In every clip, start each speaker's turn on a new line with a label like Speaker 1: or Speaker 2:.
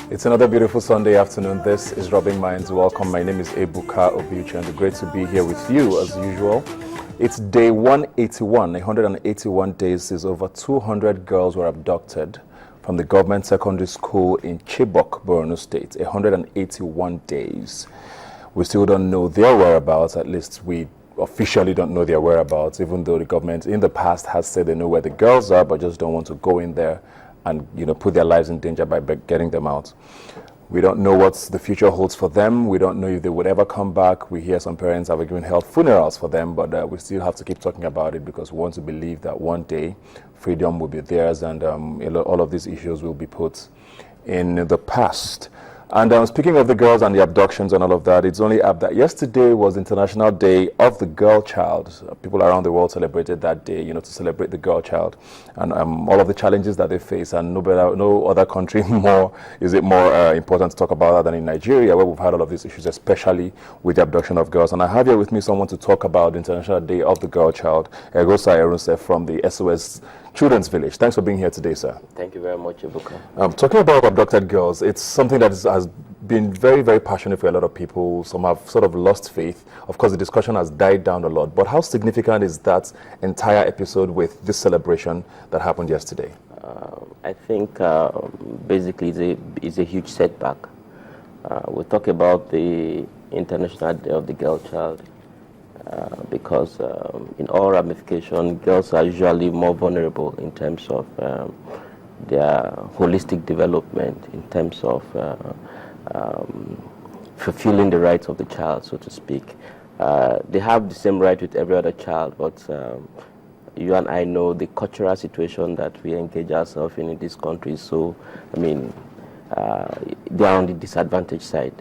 Speaker 1: It's another beautiful Sunday afternoon. This is Rubbing Minds. Welcome. My name is Ebuka Obiuchi, and it's great to be here with you as usual. It's day 181, 181 days since over 200 girls were abducted from the government secondary school in Chibok, Borno State. 181 days. We still don't know their whereabouts. At least we officially don't know their whereabouts, even though the government in the past has said they know where the girls are, but just don't want to go in there and put their lives in danger by getting them out. We don't know what the future holds for them. We don't know if they would ever come back. We hear some parents have even held funerals for them, but we still have to keep talking about it because we want to believe that one day freedom will be theirs and all of these issues will be put in the past. And speaking of the girls and the abductions and all of that, it's only up that yesterday was International Day of the Girl Child. People around the world celebrated that day, to celebrate the girl child and all of the challenges that they face. And no other country is it more important to talk about that than in Nigeria, where we've had all of these issues, especially with the abduction of girls. And I have here with me someone to talk about the International Day of the Girl Child, Egosa Erunse from the SOS Children's Village. Thanks for being here today, sir.
Speaker 2: Thank you very much, Ebuka.
Speaker 1: Talking about abducted girls, it's something that has been very, very passionate for a lot of people. Some have sort of lost faith. Of course, the discussion has died down a lot. But how significant is that entire episode with this celebration that happened yesterday?
Speaker 2: I think basically it's a huge setback. We talk about the International Day of the Girl Child because in all ramifications, girls are usually more vulnerable in terms of their holistic development, in terms of fulfilling the rights of the child, so to speak. They have the same right with every other child, but you and I know the cultural situation that we engage ourselves in this country. So, they are on the disadvantaged side.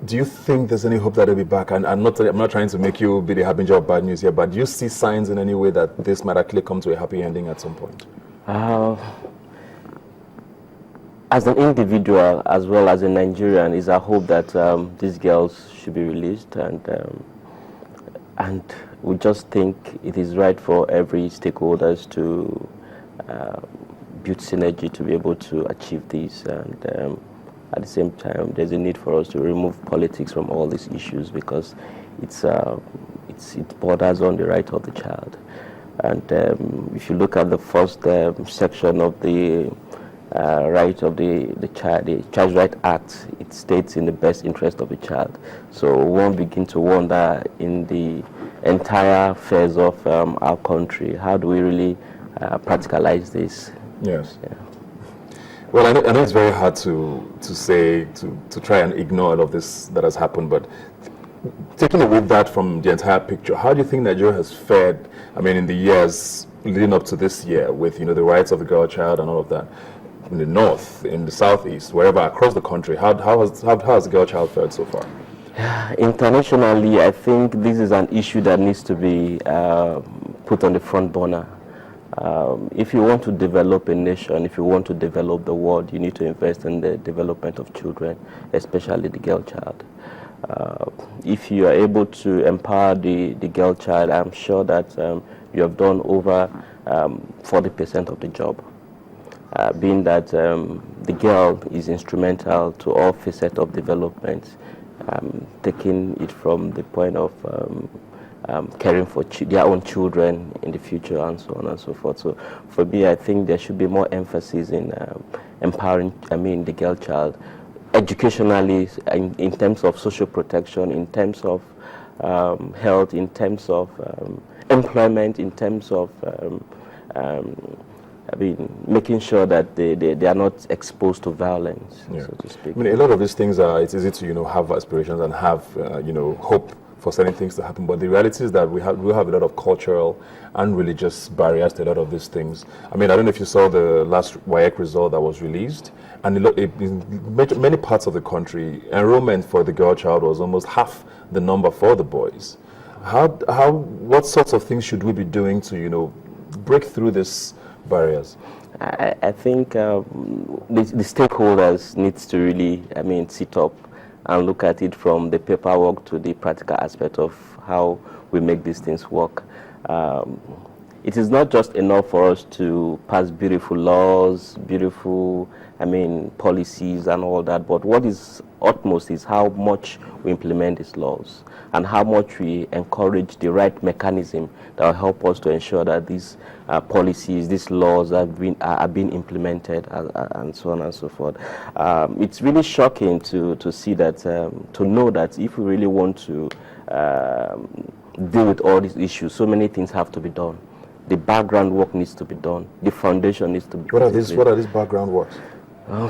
Speaker 1: Do you think there's any hope that they'll be back? And I'm not trying to make you be the harbinger of bad news here, but do you see signs in any way that this might actually come to a happy ending at some point?
Speaker 2: As an individual, as well as a Nigerian, is our hope that these girls should be released, and we just think it is right for every stakeholders to build synergy to be able to achieve this. And at the same time, there's a need for us to remove politics from all these issues because it borders on the right of the child. And if you look at the first section of the right of the Child's Right Act, it states in the best interest of the child. So one begin to wonder in the entire phase of our country, how do we really practicalize this?
Speaker 1: Yes. Yeah. Well, I know it's very hard to say, to try and ignore all of this that has happened, but taking away that from the entire picture, how do you think Nigeria has fared, in the years leading up to this year with, the rights of the girl child and all of that? In the north, in the southeast, wherever across the country, how has the girl child fared so far?
Speaker 2: Internationally, I think this is an issue that needs to be put on the front burner. If you want to develop a nation, if you want to develop the world, you need to invest in the development of children, especially the girl child. If you are able to empower the girl child, I'm sure that you have done over 40% of the job. Being that the girl is instrumental to all facets of development, taking it from the point of caring for their own children in the future and so on and so forth. So for me, I think there should be more emphasis in empowering, the girl child, educationally, in terms of social protection, in terms of health, in terms of employment, in terms of making sure that they are not exposed to violence, so to speak.
Speaker 1: A lot of these things it's easy to have aspirations and have hope for certain things to happen, but the reality is that we have a lot of cultural and religious barriers to a lot of these things. I don't know if you saw the last WAEC result that was released, and in many parts of the country, enrollment for the girl child was almost half the number for the boys. What sorts of things should we be doing to break through these barriers?
Speaker 2: I think the stakeholders needs to really sit up and look at it from the paperwork to the practical aspect of how we make these things work. it is not just enough for us to pass beautiful laws, beautiful, policies and all that, but what is utmost is how much we implement these laws and how much we encourage the right mechanism that will help us to ensure that these policies, these laws are being implemented, and so on and so forth. It's really shocking to see that, to know that if we really want to deal with all these issues, so many things have to be done. The background work needs to be done. The foundation needs to be.
Speaker 1: What are these background works?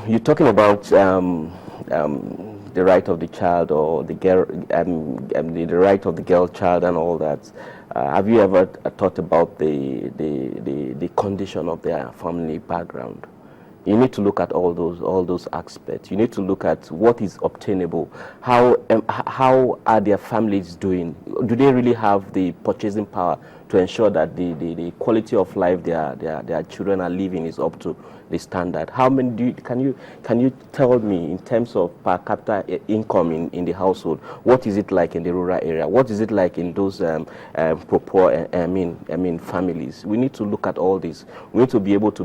Speaker 2: You're talking about the right of the child, or the girl, the right of the girl child, and all that. Have you ever thought about the condition of their family background? You need to look at all those aspects. You need to look at what is obtainable. How are their families doing? Do they really have the purchasing power to ensure that the quality of life their children are living is up to the standard? How many can you tell me in terms of per capita income in the household? What is it like in the rural area? What is it like in those poor families? We need to look at all this. We need to be able to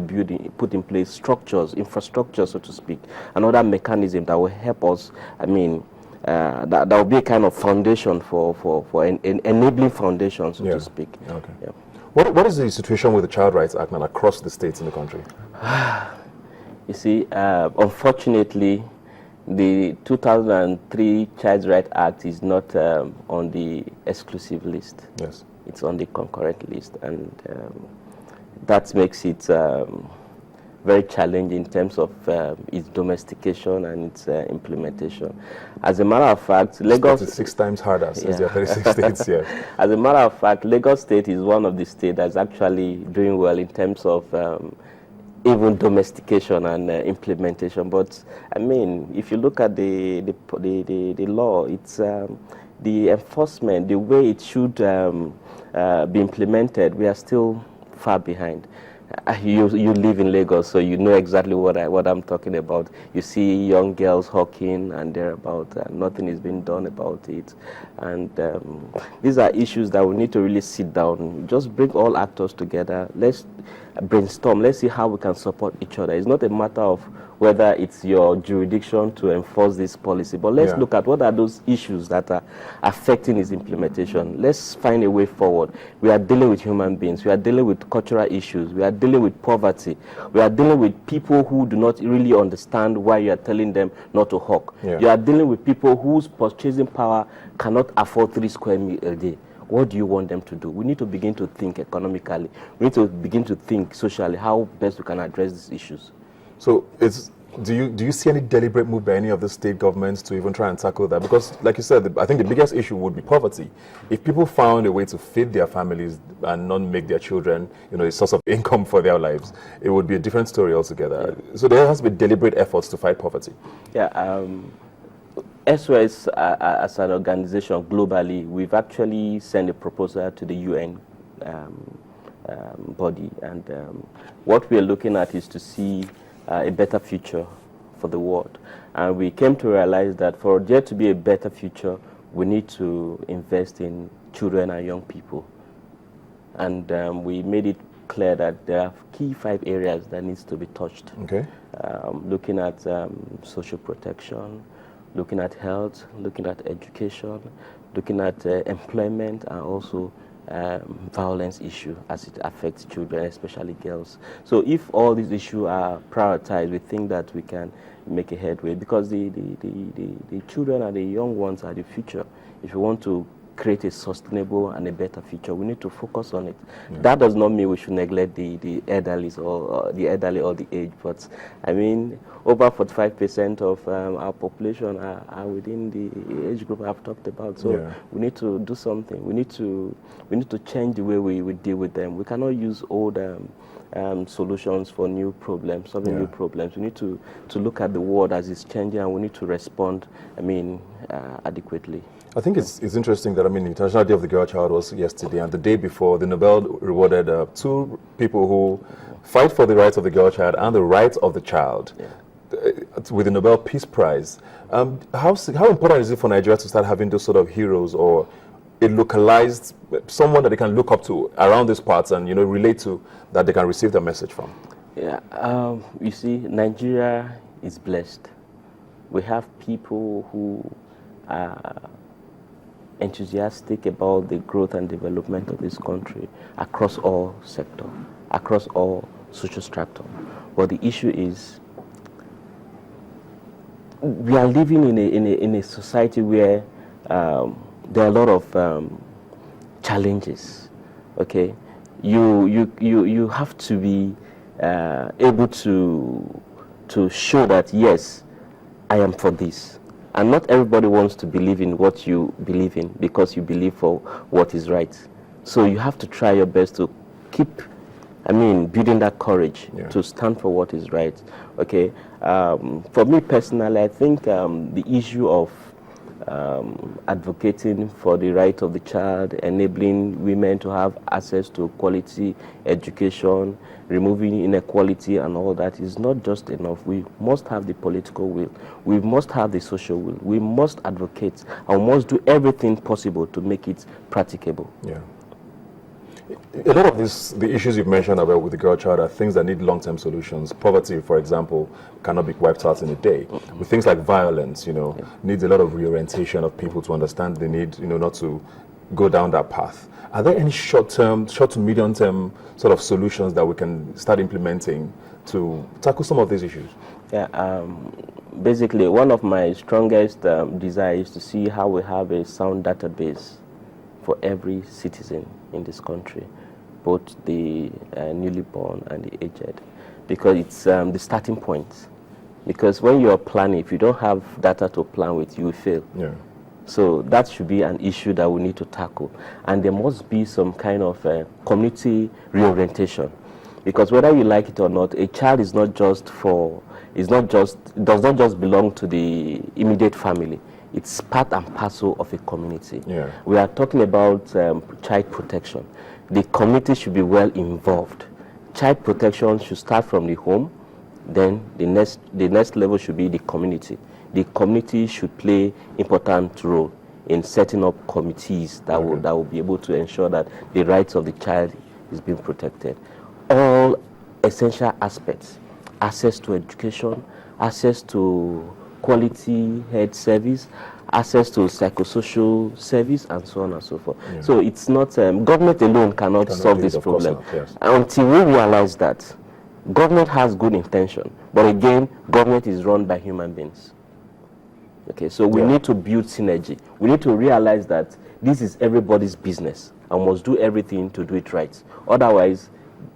Speaker 2: put in place structures, infrastructure, so to speak, another mechanism that will help us. That will be a kind of foundation for an enabling foundation, so to speak.
Speaker 1: Okay. Yeah. What is the situation with the Child Rights Act and across the states in the country?
Speaker 2: You see, unfortunately, the 2003 Child Rights Act is not on the exclusive list.
Speaker 1: Yes.
Speaker 2: It's on the concurrent list, and that makes it very challenging in terms of its domestication and its implementation. As a matter of fact, Lagos
Speaker 1: is 6 times harder since there are 36 states here.
Speaker 2: As a matter of fact, Lagos State is one of the states that's actually doing well in terms of even domestication and implementation. But if you look at the law, it's the enforcement, the way it should be implemented, we are still far behind. You live in Lagos, so you know exactly what I'm talking about. You see young girls hawking and thereabout, nothing is being done about it. And these are issues that we need to really sit down, just bring all actors together. Let's brainstorm. Let's see how we can support each other. It's not a matter of whether it's your jurisdiction to enforce this policy, but let's look at what are those issues that are affecting its implementation. Let's find a way forward. We are dealing with human beings. We are dealing with cultural issues. We are dealing with poverty. We are dealing with people who do not really understand why you are telling them not to hawk. You are dealing with people whose purchasing power cannot afford 3 square meals a day. What do you want them to do? We need to begin to think economically. We need to begin to think socially how best we can address these issues.
Speaker 1: So do you see any deliberate move by any of the state governments to even try and tackle that? Because, like you said, I think the biggest issue would be poverty. If people found a way to feed their families and not make their children, a source of income for their lives, it would be a different story altogether. So there has to be deliberate efforts to fight poverty.
Speaker 2: SOS, as an organization globally, we've actually sent a proposal to the UN body, and what we're looking at is to see a better future for the world. And we came to realize that for there to be a better future, we need to invest in children and young people. And we made it clear that there are key 5 areas that needs to be touched.
Speaker 1: Okay.
Speaker 2: Looking at social protection, looking at health, looking at education, looking at employment, and also violence issue as it affects children, especially girls. So if all these issues are prioritized, we think that we can make a headway, because the children and the young ones are the future. If you want to create a sustainable and a better future, we need to focus on it. That does not mean we should neglect the elderly or the aged, but over 45% of our population are within the age group I've talked about. So we need to do something. We need to change the way we deal with them. We cannot use old solutions for new problems, solving new problems. We need to look at the world as it's changing, and we need to respond adequately.
Speaker 1: I think it's interesting that, the International Day of the Girl Child was yesterday, and the day before, the Nobel rewarded 2 people who fight for the rights of the girl child and the rights of the child with the Nobel Peace Prize. How important is it for Nigeria to start having those sort of heroes or a localized, someone that they can look up to around these parts and, relate to, that they can receive the message from?
Speaker 2: Yeah, you see, Nigeria is blessed. We have people who are enthusiastic about the growth and development of this country across all sectors, across all social strata. But the issue is, we are living in a society where there are a lot of challenges. Okay, you have to be able to show that yes, I am for this. And not everybody wants to believe in what you believe in because you believe for what is right. So you have to try your best to keep, building that courage to stand for what is right. Okay. For me personally, I think the issue of advocating for the right of the child, enabling women to have access to quality education, removing inequality and all that is not just enough. We must have the political will. We must have the social will. We must advocate and we must do everything possible to make it practicable.
Speaker 1: Yeah. A lot of the issues you've mentioned about with the girl child are things that need long-term solutions. Poverty, for example, cannot be wiped out in a day. With things like violence, needs a lot of reorientation of people to understand the need, not to go down that path. Are there any short to medium-term sort of solutions that we can start implementing to tackle some of these issues?
Speaker 2: Yeah, basically, one of my strongest desires is to see how we have a sound database for every citizen in this country, both the newly born and the aged, because it's the starting point. Because when you're planning, if you don't have data to plan with, you will fail.
Speaker 1: Yeah.
Speaker 2: So that should be an issue that we need to tackle. And there must be some kind of community reorientation. Because whether you like it or not, a child is not just does not just belong to the immediate family. It's part and parcel of a community.
Speaker 1: Yeah.
Speaker 2: We are talking about child protection. The community should be well involved. Child protection should start from the home, then the next level should be the community. The community should play important role in setting up committees that will be able to ensure that the rights of the child is being protected. All essential aspects, access to education, access to quality health service, access to psychosocial service, and so on and so forth. Yeah. So it's not, government alone cannot solve this problem.
Speaker 1: Yes.
Speaker 2: Until we realize that government has good intention, but again, government is run by human beings. Okay, so we need to build synergy. We need to realize that this is everybody's business and must do everything to do it right. Otherwise,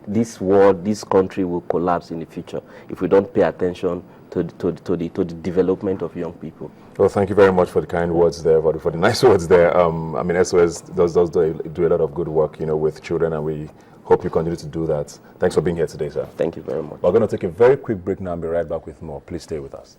Speaker 2: this world, this country will collapse in the future if we don't pay attention to the development of young people.
Speaker 1: Well, thank you very much for the kind words there, for the nice words there. SOS does do a lot of good work, with children, and we hope you continue to do that. Thanks for being here today, sir.
Speaker 2: Thank you very much.
Speaker 1: We're going to take a very quick break now and be right back with more. Please stay with us.